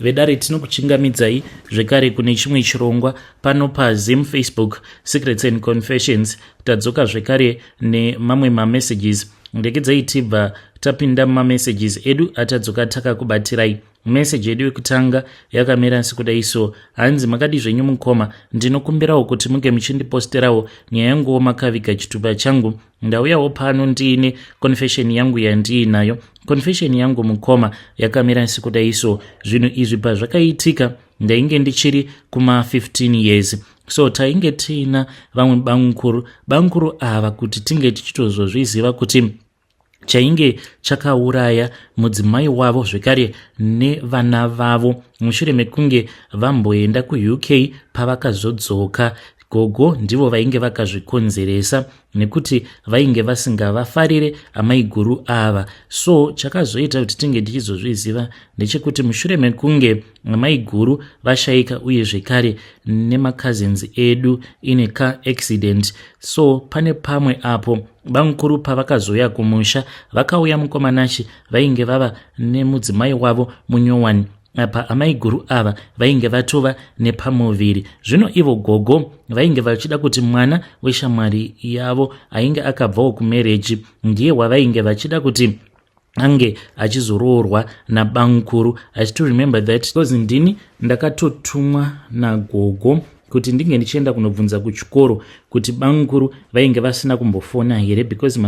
vedare tinokuchingamidzai zvekare kune chimwe chirongwa pano paZim Facebook Secrets and Confessions. Tadzoka zvekare nemamwe mamessages. Ndegedzai tibva tapinda mumamessages edu atadzoka takakubatirai. Message yedu yekutanga yakamira sekudai so: hanzi makadi zvenyu mukoma, ndinokumbirawo kuti muge muchindiposterawo nyaya yanguwo makaviga chitupa changu. Ndauyawo pano ndiine confession yangu yandiinayo. Confession yangu mukoma yakamira sekudai so: zvinhu izvi pazvakaitika ndainge ndichiri kuma 15 years. So tainge tiina vamwe bankuru ava kuti tinge tichitozozviziva kuti chainge chakauraya mudzimai wavo zvekare nevana vavo mushure mekunge vamboenda kuUK. Pavakazodzoka, gogo ndivo vainge vakazvikonzeresa nekuti vainge vasingavafarire amai guru ava. So chakazoita kuti tinge tichizozviziva ndechekuti mushure mekunge amai guru vashayika uye zvekare nemakazins edu ine car accident, so pane pamwe apo bankuru pavakazoya kumusha vakauya mukomanashi vainge vava nemudzimai wavo munyowani. Apa amai guru ava vainge vatova nepamuviri. Zvino ivo gogo vainge vachida kuti mwana weshamwari yavo ainge akabvawo kumereji ndiye wavainge vachida kuti ange achizoroorwa nabankuru. I still remember that because ndini ndakatotumwa nagogo kuti ndinge ndichienda kunobvunza kuchikoro kuti bankuru vainge vasina kumbofona here, because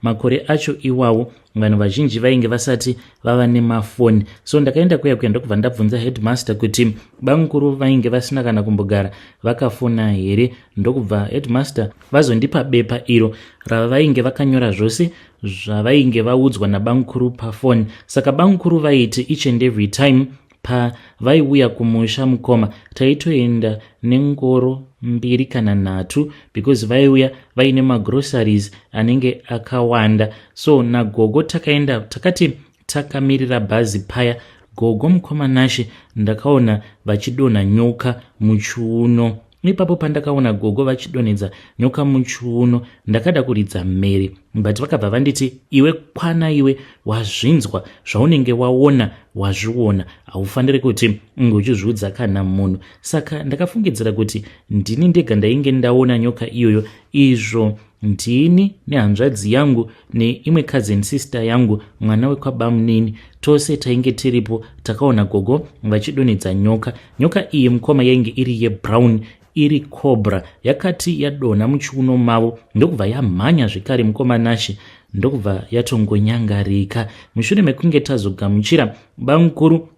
makore acho iwawo vanhu vazhinji vainge vasati vava nemafoni. So ndakaenda kuya ndokubva ndabvunza headmaster kuti bankuru vainge vasina kana kumbogara vakafona here. Ndokubva headmaster vazondipa bepa iro ravainge vakanyora zvose zvavainge vaudzwa nabankuru pafoni. Saka bankuru vaiti each and every time pavaiuya kumusha mukoma taitoenda nengoro 2 kana 3 because vaiuya vaine magroceries anenge akawanda. So nagogo takaenda takati takamirira bhazi paya, gogo mukomanashi ndakaona vachidonha nyoka muchiuno. Ipapo pandakaona gogo vachidonhedza nyoka muchiuno ndakada kuridza mhere, but vakabva vanditi iwe kwana, iwe wazvinzwa zvaunenge waona wazviona, haufaniri kuti uchizviudza kana munhu. Saka ndakafungidzira kuti ndini ndega ndainge ndaona nyoka iyoyo. Izvo ndini nehanzvadzi yangu neimwe cousin sister yangu mwana wekwabamunini tose tainge tiripo takaona gogo vachidonhedza nyoka. Nyoka iyi mukoma yainge iri yebrown, iri cobra. Yakati yadonha muchiuno mavo ndokubva yamhanya zvekare mukomanashi, ndokubva yatongonyangarika. Mushure mekunge tazogamuchira bankuru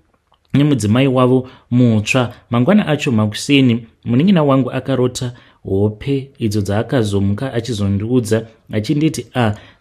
nemudzimai wavo mutsva, mangwana acho makuseni munin'ina wangu akarota hope idzo dzaakazomuka achizondiudza achinditi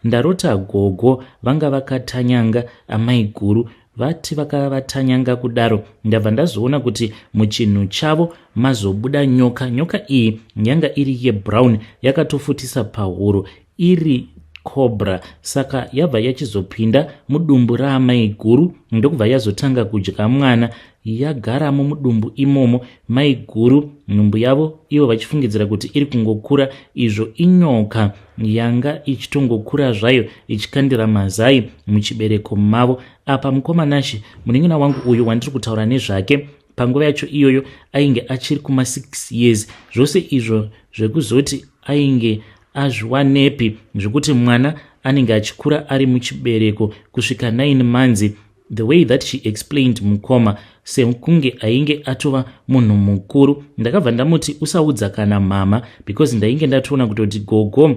ndarota gogo vanga vakatanyanga amai guru. Vati vakavatanyanga kudaro ndabva ndazoona kuti muchinhu chavo mazobuda nyoka. Nyoka iyi yanga iri yebrown, yakatofutisa pahuro, iri cobra. Saka yabva yachizopinda mudumbu raamai guru ndokubva yazotanga kudya mwana. Yagaramo mudumbu imomo. Mai guru nhumbu yavo ivo vachifungidzira kuti iri kungokura, izvo inyoka yanga ichitongokura zvayo ichikandira mazai muchibereko mavo. Apa mukomanashi munin'ina wangu uyu wandiri kutaura nezvake panguva yacho iyoyo ainge achiri kuma 6 years. Zvose izvo zvekuzoti ainge azviwanepi zvekuti mwana anenge achikura ari muchibereko kusvika 9 months. The way that she explained mukoma sekunge ainge atova munhu mukuru. Ndakabva ndamuti usaudza kana mama, because ndainge ndatoona kutoti gogo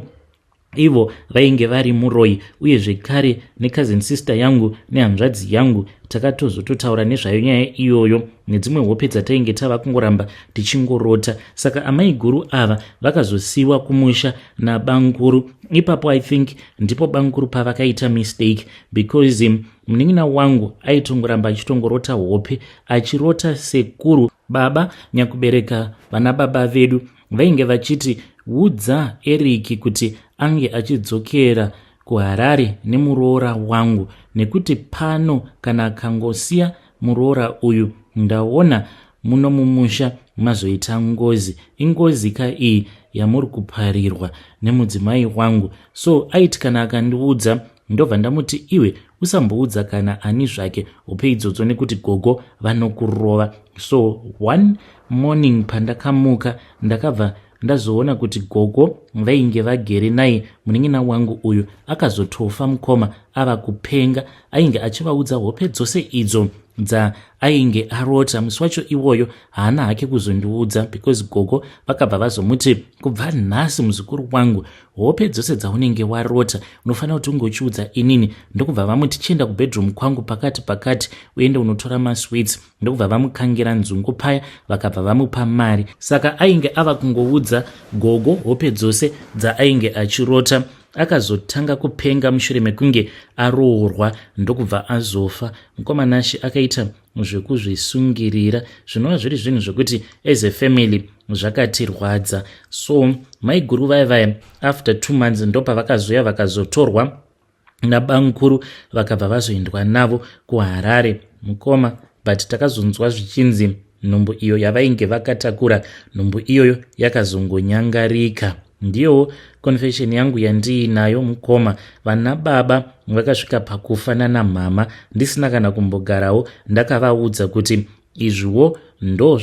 ivo vainge vari muroi, uye zvekare necousin sister yangu nehanzvadzi yangu takatozototaura nezvayo nyaya iyoyo nedzimwe hope dzatainge tava kungoramba tichingorota. Saka amai guru ava vakazosiwa kumusha nabankuru. Ipapo I think ndipo bankuru pavakaita mistake, because munin'ina wangu aitongoramba achitongorota hope, achirota sekuru baba nyakubereka vana baba vedu vainge vachiti udza Eric kuti ange achidzokera kuHarare nemuroora wangu, nekuti pano kana akangosiya muroora uyu ndaona muno mumusha mazoita ngozi. Ingozi ka iyi yamuri kuparirwa nemudzimai wangu. So aiti kana akandiudza ndobva ndamuti iwe usamboudza kana ani zvake upe idzodzo nekuti gogo vanokurova. So one morning pandakamuka ndakabva ndazoona kuti gogo vainge vagere naye munin'ina wangu uyu akazotofa mukoma ava kupenga. Ainge achivaudza hope dzose idzo ainge arota. Musi wacho iwoyo haana hake kuzondiudza because gogo vakabva vazomuti kubva nhasi muzukuru wangu hope dzose dzaunenge warota unofanira kuti unge uchiudza inini. Ndokubva vamuti chienda kubedroom kwangu pakati uende unotora masweets. Ndokubva vamukangira nzungu paya vakabva vamupa mari. Saka ainge ava kungoudza gogo hope dzose dzaainge achirota. Akazotanga kupenga mushure mekunge aroorwa ndokubva azofa. Mukomanashi akaita zvekuzvisungirira zvinova zviri zvinhu zvokuti as a family zvakatirwadza. So maiguru vaya after 2 months ndopa vakazoya vakazotorwa nabamukuru vakabva vazoendwa navo kuHarare mukoma. But takazonzwa zvichinzi nhumbu iyo yavainge vakatakura nhumbu iyoyo yakazongonyangarika. Ndiyo confession yangu yandiinayo mukoma. Vana baba vakasvika pakufanana mama ndisina kana kumbogarawo ndakavaudza kuti izviwo ndo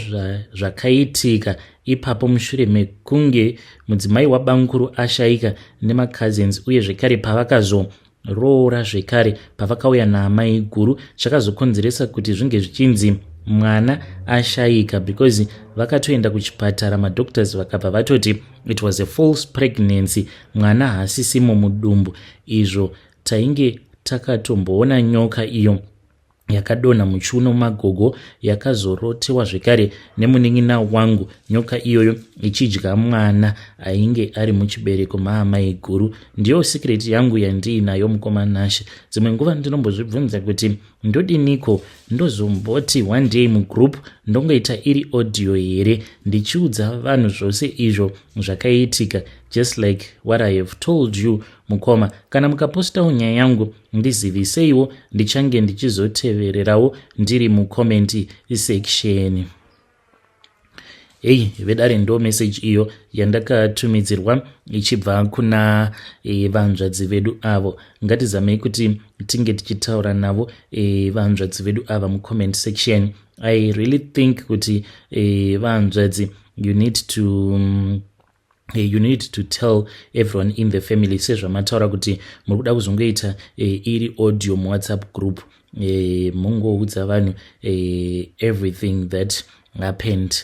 zvakaitika ipapo mushure mekunge mudzimai wabamukuru ashaika nemacousins uye zvekare pavakazoroora zvekare pavakauya naamai guru chakazokonzeresa kuti zvinge zvichinzi mwana ashaika because vakatoenda kuchipatara madoctors vakabva vatoti it was a false pregnancy, mwana haasisimo mudumbu. Izvo tainge takatomboona nyoka iyo yakadonha muchiuno magogo yakazorotewa zvekare nemunin'ina wangu. Nyoka iyoyo ichidya mwana ainge ari muchibereko maamai guru. Ndiyo secret yangu yandiinayo mukomanashi. Dzimwe nguva ndinombozvibvunza kuti ndodiniko ndozomboti one day mugroup ndongoita iri audio here ndichiudza vanhu zvose izvo zvakaitika, just like what I have told you mukoma. Kana mukapostawo nyaya yangu ndiziviseiwo, ndichange ndichizotevererawo ndiri mucomment section. Vedare ndo message iyo yandakatumidzirwa ichibva kuna vanzvadzi vedu avo. Ngatizamei kuti tinge tichitaura navo vanzvadzi vedu ava mucomment section. I really think kuti vanzvadzi you need to tell everyone in the family sezvamataura kuti muri kuda kuzongoita iri audio muWhatsApp group. Mungoudza vanhu everything that happened.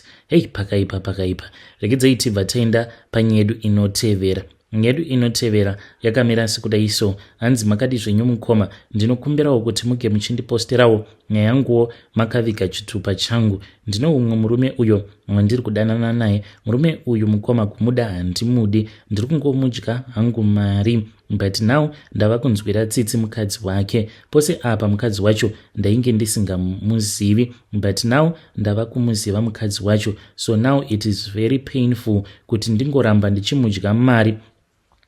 Pakaipa. Regedzai tibva taenda panyedu inotevera. Nyedu inotevera yakamira sekudai so. Hanzi makadi zvenyu mukoma, ndinokumbirawo kuti muge muchindiposterawo nyaya yanguwo makaviga chitupa changu. Ndino umwe murume uyo wandiri kudanana naye. Murume uyu mukoma kumuda handimudi, ndiri kungomudya hangu mari. But now ndava kunzwira tsitsi mukadzi wake. Pose apa mukadzi wacho ndainge ndisingamuzivi, but now ndava kumuziva mukadzi wacho. So now it is very painful kuti ndingoramba ndichimudya mari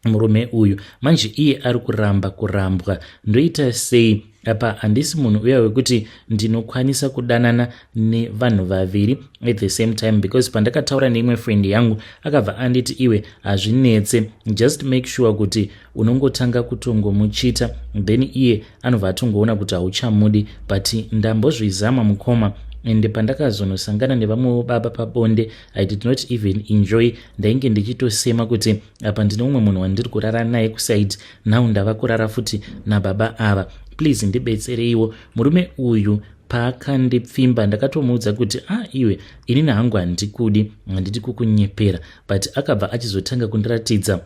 murume uyu. Manje iye ari kurambwa. Ndoita sei? Apa handisi munhu uya wekuti ndinokwanisa kudanana nevanhu vaviri at the same time, because pandakataura neimwe friend yangu akabva anditi iwe hazvinetse, just make sure kuti unongotanga kutongomuchita then iye anobva atongoona kuti hauchamudi. But ndambozvizama mukoma, ende pandakazonosangana nevamwe baba pabonde I did not even enjoy. Ndainge ndichitosema kuti apa ndine umwe munhu wandiri kurara naye kusaidi, now ndava kurara futi nababa ava, please ndibetsereiwo. Murume uyu paakandipfimba ndakatomuudza kuti iwe inini hangu handikudi, handiti kukunyepera. But akabva achizotanga kundiratidza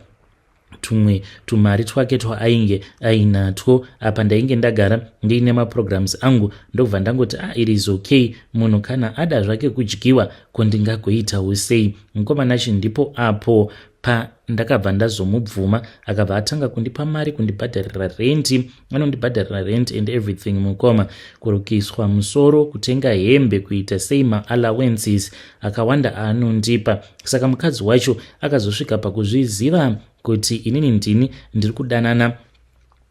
tumwe tumari twake twaainge ainatwo. Apa ndainge ndagara ndiine maprograms angu, ndobva ndangoti it is okay, munhu kana ada zvake kudyiwa kondingagoitawo sei. Mukomanashi ndipo apo ndakabva ndazomubvuma akabva atanga kundipa mari kundibhadharira rent, anondibhadharira rent and everything mukoma, kurukiswa musoro, kutenga hembe, kuita sei ma-allowances akawanda aanondipa. Saka mukadzi wacho akazosvika pakuzviziva kuti inini ndiri kudanana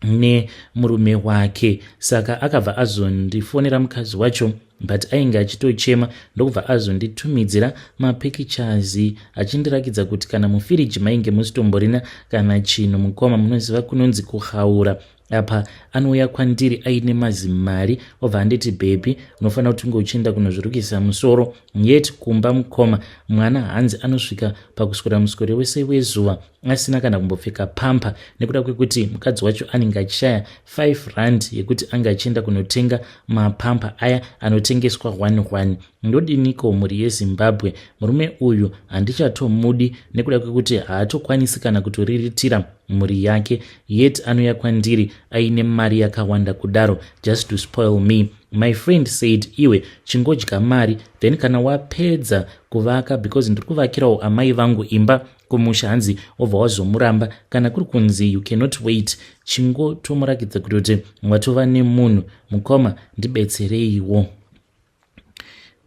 nemurume wake. Saka akabva azondifonera mukadzi wacho, but ainge achitochema. Ndokubva azonditumidzira mapictures achindirakidza kuti kana mufiriji mainge musitomborina kana chinhu mukoma, munoziva kunonzi kuhaura. apa anouya kwandiri aine mazimari obva anditi bebi unofanira kuti unge uchienda kunozvirukisa musoro, yet kumba mukoma mwana hanzi anosvika pakuswera muswere wese wezuva asina kana kumbopfeka pampa nekuda kwekuti mukadzi wacho anenge achishaya 5 rand yekuti anga achienda kunotenga mapampa aya anotengeswa 1 ndodiniko mhuri yeZimbabwe. Murume uyu handichatomudi nekuda kwekuti haatokwanisi kana kutoriritira mhuri yake, yet anouya kwandiri aine mari yakawanda kudaro just to spoil me. My friend said, iwe chingodya mari then kana wapedza kuvaka, because ndiri kuvakirawo amai vangu imba kumusha, hanzi obva wazomuramba, kana kuri kunzi you cannot wait, chingotomurakidza kuti watova nemunhu. Mukoma ndibetsereiwo.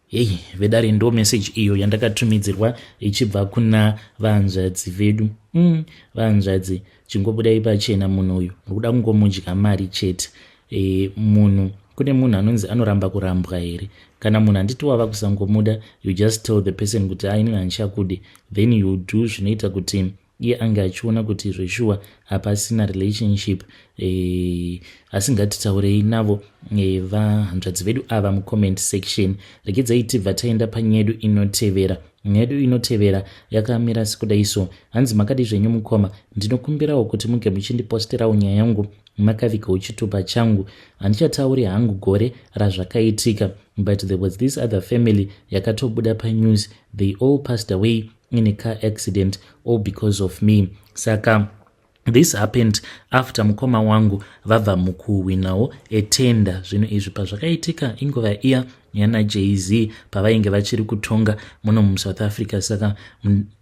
Hei vedare ndo message iyo yandakatumidzirwa ichibva kuna vanzvadzi vedu. Vanzvadzi chingobudai pachena, munhu uyu urikuda kungomudya mari chete. Munhu kune munhu anonzi anoramba kurambwa here? Kana munhu handiti wava kusangomuda, you just tell the person kuti inini handichakude, then you do zvinoita kuti iye ange achiona kuti zveshuwa hapasina relationship. Asi ngatitaurei navo vahanzvadzi vedu ava mucomment section. Regedzai tibva taenda panyedu inotevera. Nyedu inotevera yakamira sekudaiso. Hanzi makadi zvenyu mukoma, ndinokumbirawo kuti munge muchindiposterawo nyaya yangu makavikawo chitupa changu. Handichatauri hangu gore razvakaitika, but there was this other family yakatobuda panews. They all passed away in a car accident, all because of me. Saka this happened after mukoma wangu vabva mukuwinawo etenda. Zvinhu izvi pazvakaitika inguva iya yana Jay-Z pavainge vachiri kutonga muno muSouth Africa. Saka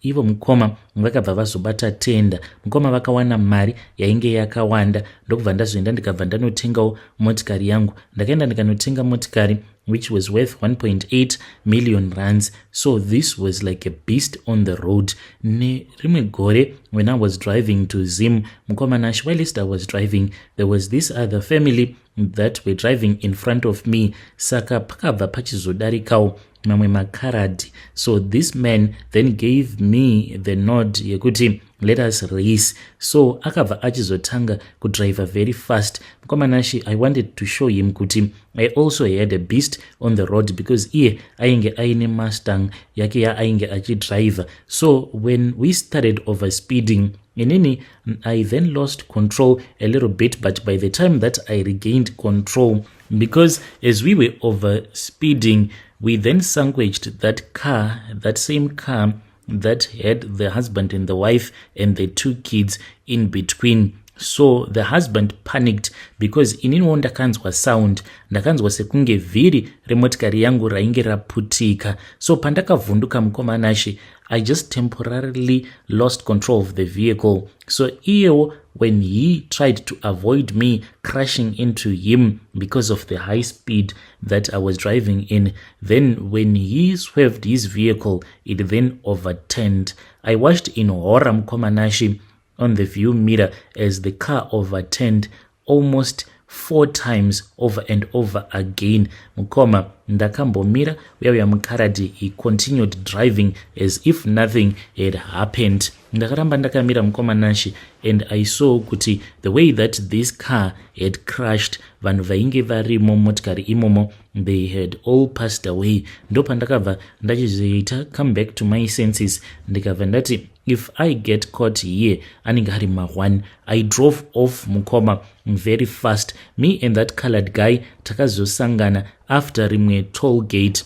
ivo mukoma vakabva vazobata tenda. Mukoma vakawana mari yainge yakawanda, ndokubva ndazoenda ndikabva ndanotengawo motikari yangu. Ndakaenda ndikanotenga motikari which was worth 1.8 million rands. So this was like a beast on the road. Rimwe gore when I was driving to Zim, mukoma nash, whilst I was driving, there was this other family that were driving in front of me. Saka pakabva pachizodarikawo mamwe makaradi. So this man then gave me the nod yekuti let us race. So akabva achizotanga kudriver very fast. Mukoma nashi, I wanted to show him kuti I also had a beast on the road, because iye ainge aine Mustang yake ya ainge achidriver. So when we started overspeeding, inini I then lost control a little bit, but by the time that I regained control, because as we were overspeeding, we then sandwiched that car, that same car that had the husband and the wife and the 2 kids in between. So the husband panicked because ininiwo ndakanzwa sound, ndakanzwa sekunge vhiri remotikari yangu rainge raputika. So pandakavhunduka mukoma nashi, I just temporarily lost control of the vehicle. So iyewo when he tried to avoid me crashing into him because of the high speed that I was driving in, then when he swerved his vehicle, it then overturned. I watched in horror mukoma nashi on the view mirror as the car overturned almost 4 times over and over again. Mukoma ndakambomira, uya mukaradi he continued driving as if nothing had happened. Ndakaramba ndakamira mukoma nashi, and I saw kuti the way that this car had crashed, vanhu vainge varimo motikari imomo, they had all passed away. Ndopa ndakabva ndachizoita come back to my senses, ndikabva ndati if I get caught here anenge ari ma1. I drove off mukoma very fast. Me and that colored guy takazosangana after rimwe toll gate.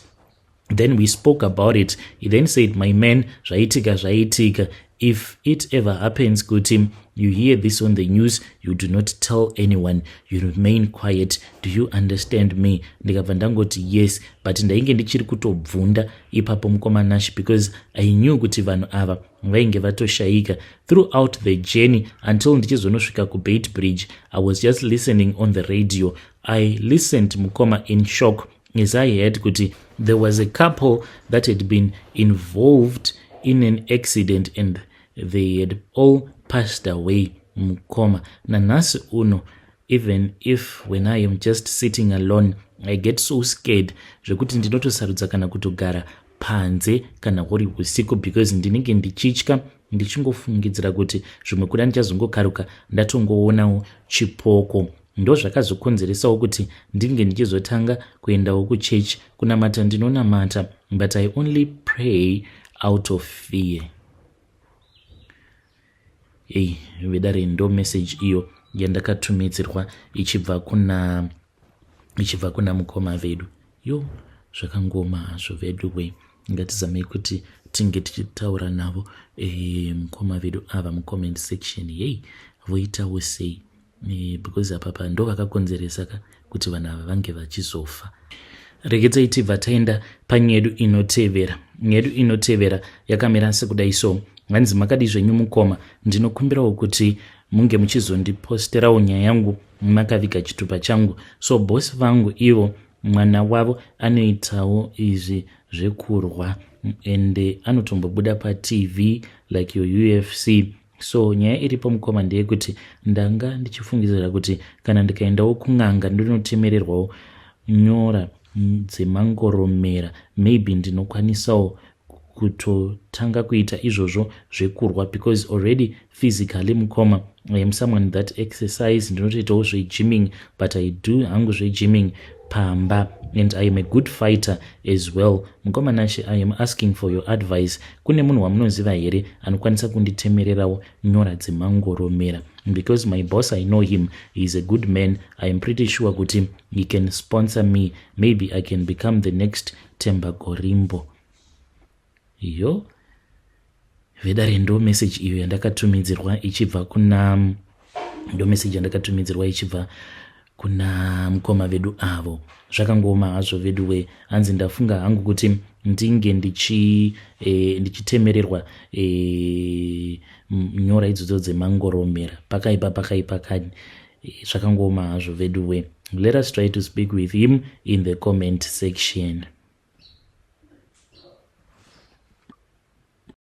Then we spoke about it. He then said, my man, zvaitika. If it ever happens, kuti you hear this on the news, you do not tell anyone, you remain quiet. Do you understand me? Ndikabva ndangoti yes, but ndainge ndichiri kutobvunda ipapo mukoma nashi, because I knew kuti vanhu ava vainge vatoshaika. Throughout the journey until ndichizonosvika kuBait Bridge, I was just listening on the radio. I listened mukoma in shock as I heard kuti there was a couple that had been involved in an accident and they had all passed away mukoma. Nanasi uno, even if when I am just sitting alone, I get so scared zvekuti ndinotosarudza kana kutogara panze kana huri usiku, because ndinenge ndichitya ndichingofungidzira kuti zvimwe kuda ndichazongokaruka ndatongoonawo chipoko. Ndo zvakazokonzeresawo kuti ndinge ndichizotanga kuendawo kuchechi kunamata. Ndinonamata, but I only pray out of fear. Vedare ndo message iyo yandakatumidzirwa ichibva kuna mukoma vedu. Zvakangoma hazvo vedu we, ngatizamei kuti tinge tichitaura navo mukoma vedu ava mucomment section. Voitawo sei? Because apapa ndo vakakonzeresa kuti vanhu ava vange vachizofa. Regedzai tibva taenda panyedu inotevera. Nyedu inotevera yakamira sekudai so. Hanzi makadi zvenyu mukoma, ndinokumbirawo kuti munge muchizondiposterawo nyaya yangu makaviga chitupa changu. So bosi vangu ivo, mwana wavo anoitawo izvi zvekurwa ende anotombobuda paTV like your UFC. So nyaya iripo mukoma ndeyekuti ndanga ndichifungidzira kuti kana ndikaendawo kun'anga ndinotemererwawo nyora dzemangoromera, maybe ndinokwanisawo kutotanga kuita izvozvo zvekurwa, because already physically mukoma I am someone that exercise, ndinotoitawo zvegymming, but I do hangu zvegymming pamba, and I am a good fighter as well. Mukoma Nashe, I am asking for your advice. Kune munhu wamunoziva here anokwanisa kunditemererawo nyora dzemangoromera? Because my boss, I know him, he is a good man. I am pretty sure kuti he can sponsor me. Maybe I can become the next Temba Gorimbo. Vedare ndo message iyo yandakatumidzirwa ichibva kuna mukoma vedu avo. Zvakangoma hazvo vedu we, hanzi ndafunga hangu kuti ndinge ndichitemererwa nyora idzodzo dzemangoromera pakaipa kani. Zvakangoma hazvo vedu we. Let us try to speak with him in the comment section.